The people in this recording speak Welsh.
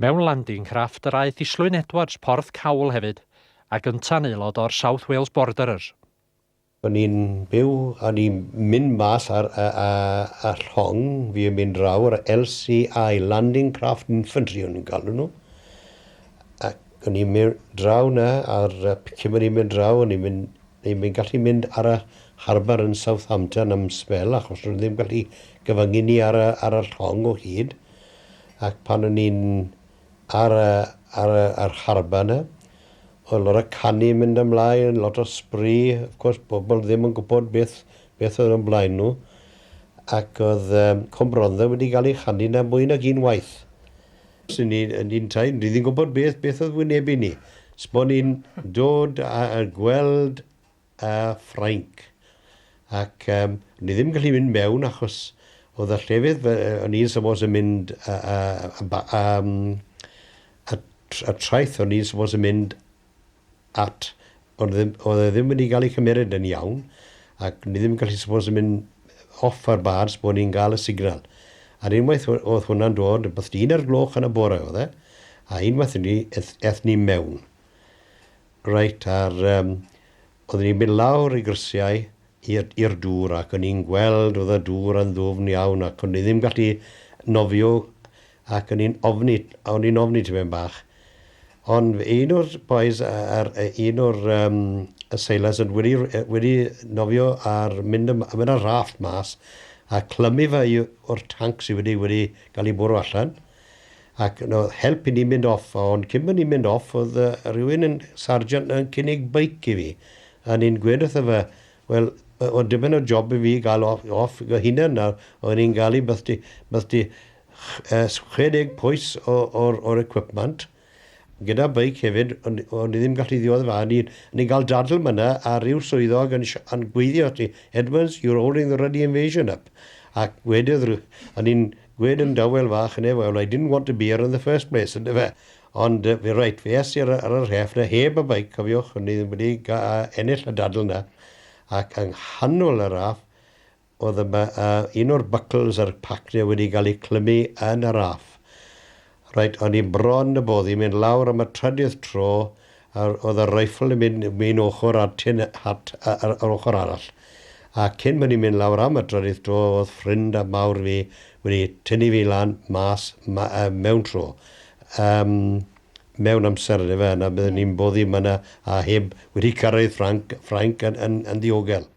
Mewn landing crafft yr aeth Islwyn Edwards porth cawl hefyd, a gynta'n aelod o'r South Wales Borderers. O'n i'n byw, o'n i'n mynd mas ar llong, fi yn mynd draw ar LCI, Landing Craft Infantry o'n i'n galw nhw. Ac o'n i'n mynd draw na, cyn o'n i'n mynd draw, o'n i'n gallu mynd ar y harbar yn Southampton am sbel, achos o'n ddim gallu gyfyngu ni ar y llong o hyd. Ac pan o'n i'n ar harbar na, oedd lot o canu mynd ymlaen, lot o spree, of course, bobl ddim yn gwybod beth oedd ymlaen nhw. Ac oedd Combronda wedi cael ei chanu na mwy nag un waith. Ni'n taid, ni ddim yn gwybod beth oedd wynebu ni. Sbo ni'n dod a gweld Ffrainc. Ac ni ddim yn gallu mynd mewn achos oedd y llefydd, o'n i'n suppos yn mynd a traeth, o'n i'n suppos yn mynd at, oedd e ddim wedi cael ei cymeryd yn iawn, ac ni ddim yn gallu suppos yn mynd off ar bars bod ni'n cael y signal. A'r unwaith oedd hwnna'n dod, bydd 1 gloch yn y bore oedd e, a unwaith ni, eth ni mewn. Reit, oedd ni'n mynd lawr i grisiau i'r dŵr, ac o'n i'n gweld oedd y dŵr yn ddwfn iawn, ac o'n i ddim gallu nofio, ac o'n i'n ofni ti mewn bach. Ond un o'r boys, un o'r sailors wedi nofio ar mynd ar rafft mas a clymu fe o'r tank sydd wedi cael ei bwrw allan. Ac oedd help i ni mynd off, ond cyn bod ni'n mynd off, oedd rhywun yn sergeant yn cynnig beic i fi. A ni'n gweud wrtho fe, wel, oedd dim yn o job i fi gael off hunan, oedd ni'n gael i bythdi 60 pwys o'r equipment. Gyda beic hefyd, o'n i ddim gallu ddiodd fa. Ni'n cael dadl myna a rhyw swyddog yn gweithio ati, Edwards, you're holding the Ruddy invasion up. Ac wedodd, a ni'n gweud yn dawel fach yn well, I didn't want to be here in the first place, ynddo fe. Ond fe es i ar y rhef na, heb y beic, cofiwch, o'n i ddim wedi ennill y dadl na. Ac yng nghanol y raff, oedd un o'r buckles ar pacnia wedi cael ei clymu yn y raff. Reit, o'n i'n bron y boddi, mynd lawr am y trydydd tro, a oedd y rifle yn mynd ochr ar ochr arall. A cyn mynd i'n mynd lawr am y trydydd tro, oedd ffrind a mawr fi wedi tynnu fi lan mas mewn tro. Mewn amser yna fe, a byddwn ni'n boddi myna a heb wedi cyrraedd Ffrainc yn ddiogel.